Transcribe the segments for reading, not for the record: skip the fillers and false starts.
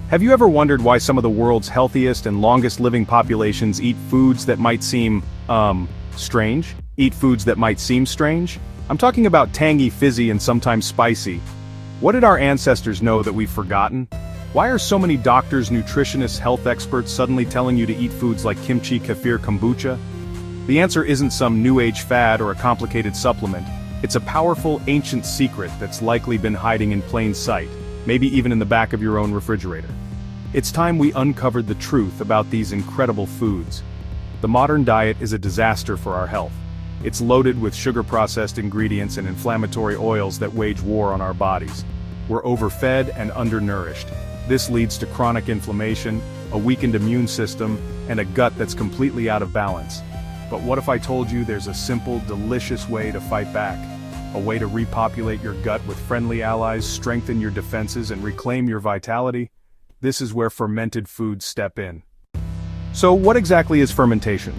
Have you ever wondered why some of the world's healthiest and longest living populations eat foods that might seem, strange? Eat foods that might seem strange? I'm talking about tangy, fizzy, and sometimes spicy. What did our ancestors know that we've forgotten? Why are so many doctors, nutritionists, health experts suddenly telling you to eat foods like kimchi, kefir, kombucha? The answer isn't some new age fad or a complicated supplement. It's a powerful, ancient secret that's likely been hiding in plain sight, maybe even in the back of your own refrigerator. It's time we uncovered the truth about these incredible foods. The modern diet is a disaster for our health. It's loaded with sugar-processed ingredients and inflammatory oils that wage war on our bodies. We're overfed and undernourished. This leads to chronic inflammation, a weakened immune system, and a gut that's completely out of balance. But what if I told you there's a simple, delicious way to fight back? A way to repopulate your gut with friendly allies, strengthen your defenses, and reclaim your vitality? This is where fermented foods step in. So what exactly is fermentation?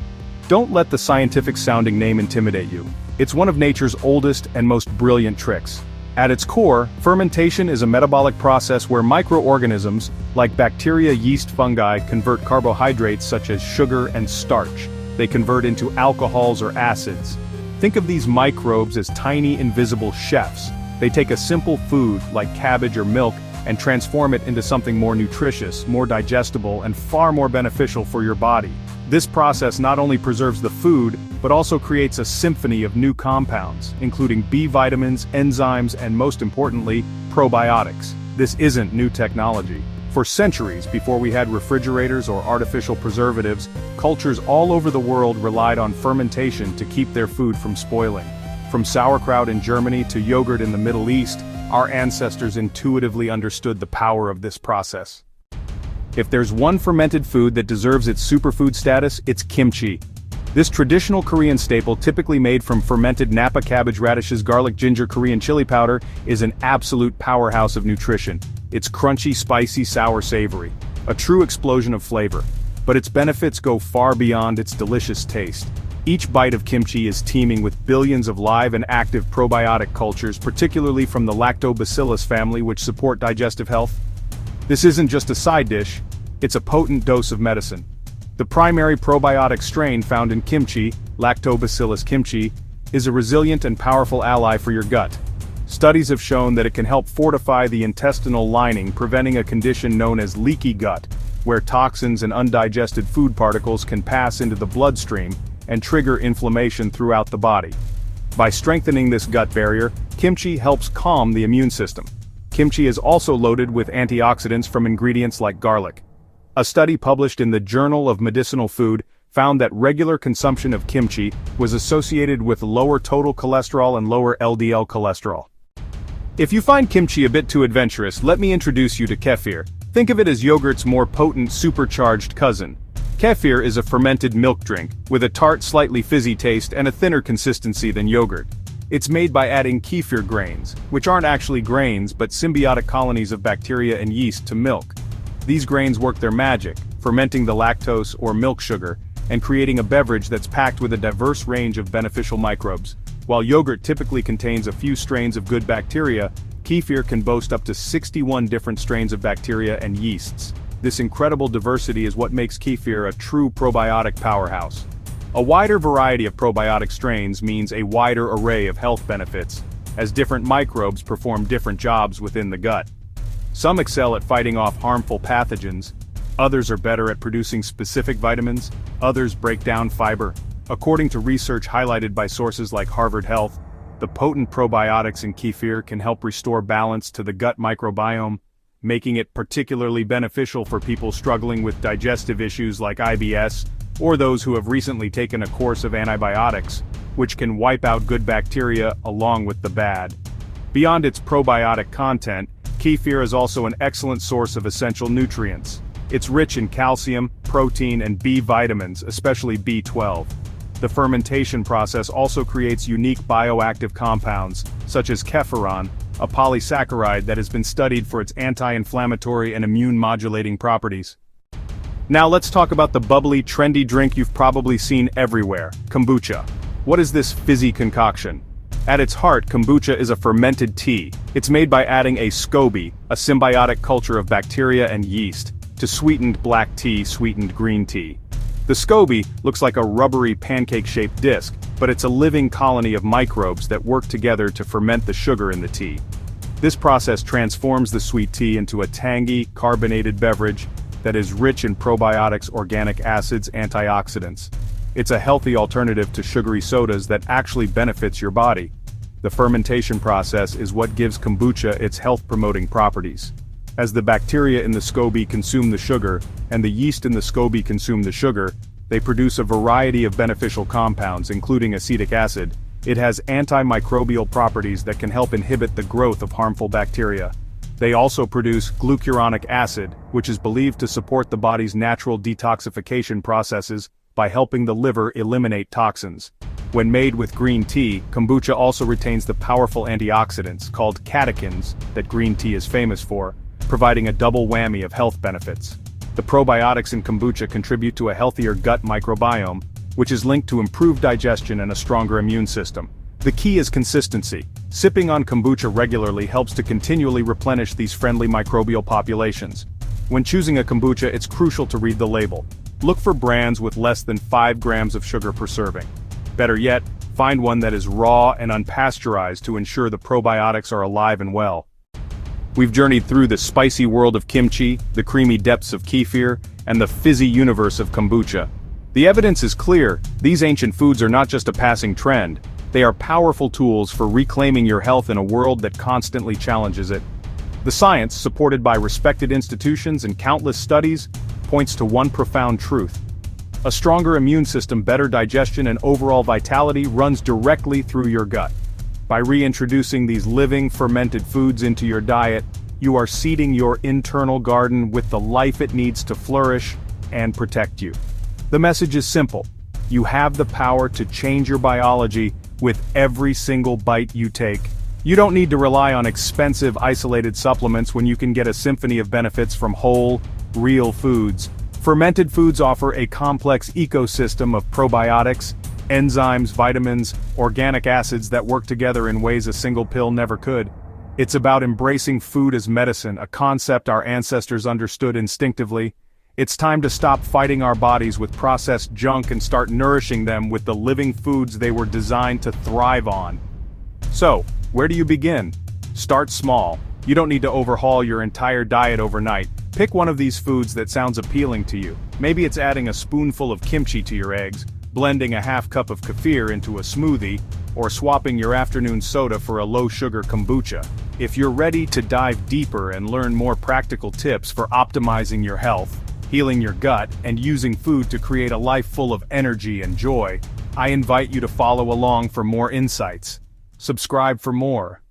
Don't let the scientific-sounding name intimidate you. It's one of nature's oldest and most brilliant tricks. At its core, fermentation is a metabolic process where microorganisms, like bacteria, yeast, fungi, convert carbohydrates such as sugar and starch. They convert into alcohols or acids. Think of these microbes as tiny, invisible chefs. They take a simple food, like cabbage or milk, and transform it into something more nutritious, more digestible, and far more beneficial for your body. This process not only preserves the food, but also creates a symphony of new compounds, including B vitamins, enzymes, and most importantly, probiotics. This isn't new technology. For centuries before we had refrigerators or artificial preservatives, cultures all over the world relied on fermentation to keep their food from spoiling. From sauerkraut in Germany to yogurt in the Middle East, our ancestors intuitively understood the power of this process. If there's one fermented food that deserves its superfood status, it's kimchi. This traditional Korean staple, typically made from fermented Napa cabbage radishes, garlic, ginger, Korean chili powder, is an absolute powerhouse of nutrition. It's crunchy, spicy, sour, savory. A true explosion of flavor. But its benefits go far beyond its delicious taste. Each bite of kimchi is teeming with billions of live and active probiotic cultures, particularly from the lactobacillus family, which support digestive health. This isn't just a side dish, it's a potent dose of medicine. The primary probiotic strain found in kimchi, Lactobacillus kimchi, is a resilient and powerful ally for your gut. Studies have shown that it can help fortify the intestinal lining, preventing a condition known as leaky gut, where toxins and undigested food particles can pass into the bloodstream and trigger inflammation throughout the body. By strengthening this gut barrier, kimchi helps calm the immune system. Kimchi is also loaded with antioxidants from ingredients like garlic. A study published in the Journal of Medicinal Food found that regular consumption of kimchi was associated with lower total cholesterol and lower LDL cholesterol. If you find kimchi a bit too adventurous, let me introduce you to kefir. Think of it as yogurt's more potent, supercharged cousin. Kefir is a fermented milk drink, with a tart, slightly fizzy taste and a thinner consistency than yogurt. It's made by adding kefir grains, which aren't actually grains but symbiotic colonies of bacteria and yeast, to milk. These grains work their magic, fermenting the lactose or milk sugar, and creating a beverage that's packed with a diverse range of beneficial microbes. While yogurt typically contains a few strains of good bacteria, kefir can boast up to 61 different strains of bacteria and yeasts. This incredible diversity is what makes kefir a true probiotic powerhouse. A wider variety of probiotic strains means a wider array of health benefits, as different microbes perform different jobs within the gut. Some excel at fighting off harmful pathogens, others are better at producing specific vitamins, others break down fiber. According to research highlighted by sources like Harvard Health, the potent probiotics in kefir can help restore balance to the gut microbiome, making it particularly beneficial for people struggling with digestive issues like IBS, or those who have recently taken a course of antibiotics, which can wipe out good bacteria along with the bad. Beyond its probiotic content, kefir is also an excellent source of essential nutrients. It's rich in calcium, protein, and B vitamins, especially B12. The fermentation process also creates unique bioactive compounds, such as kefiron, a polysaccharide that has been studied for its anti-inflammatory and immune-modulating properties. Now let's talk about the bubbly, trendy drink you've probably seen everywhere, kombucha. What is this fizzy concoction? At its heart, kombucha is a fermented tea. It's made by adding a SCOBY, a symbiotic culture of bacteria and yeast, to sweetened black tea, sweetened green tea. The SCOBY looks like a rubbery pancake-shaped disc, but it's a living colony of microbes that work together to ferment the sugar in the tea. This process transforms the sweet tea into a tangy, carbonated beverage that is rich in probiotics, organic acids, antioxidants. It's a healthy alternative to sugary sodas that actually benefits your body. The fermentation process is what gives kombucha its health-promoting properties. As the bacteria in the SCOBY consume the sugar, and the yeast in the SCOBY consume the sugar, they produce a variety of beneficial compounds, including acetic acid. It has antimicrobial properties that can help inhibit the growth of harmful bacteria. They also produce glucuronic acid, which is believed to support the body's natural detoxification processes by helping the liver eliminate toxins. When made with green tea, kombucha also retains the powerful antioxidants, called catechins, that green tea is famous for, providing a double whammy of health benefits. The probiotics in kombucha contribute to a healthier gut microbiome, which is linked to improved digestion and a stronger immune system. The key is consistency. Sipping on kombucha regularly helps to continually replenish these friendly microbial populations. When choosing a kombucha, it's crucial to read the label. Look for brands with less than 5 grams of sugar per serving. Better yet, find one that is raw and unpasteurized to ensure the probiotics are alive and well. We've journeyed through the spicy world of kimchi, the creamy depths of kefir, and the fizzy universe of kombucha. The evidence is clear: these ancient foods are not just a passing trend, they are powerful tools for reclaiming your health in a world that constantly challenges it. The science, supported by respected institutions and countless studies, points to one profound truth. A stronger immune system, better digestion, and overall vitality runs directly through your gut. By reintroducing these living, fermented foods into your diet, you are seeding your internal garden with the life it needs to flourish and protect you. The message is simple: you have the power to change your biology with every single bite you take. You don't need to rely on expensive, isolated supplements when you can get a symphony of benefits from whole, real foods. Fermented foods offer a complex ecosystem of probiotics, enzymes, vitamins, organic acids that work together in ways a single pill never could. It's about embracing food as medicine, a concept our ancestors understood instinctively. It's time to stop fighting our bodies with processed junk and start nourishing them with the living foods they were designed to thrive on. So, where do you begin? Start small. You don't need to overhaul your entire diet overnight. Pick one of these foods that sounds appealing to you. Maybe it's adding a spoonful of kimchi to your eggs, blending a half cup of kefir into a smoothie, or swapping your afternoon soda for a low-sugar kombucha. If you're ready to dive deeper and learn more practical tips for optimizing your health, healing your gut, and using food to create a life full of energy and joy, I invite you to follow along for more insights. Subscribe for more.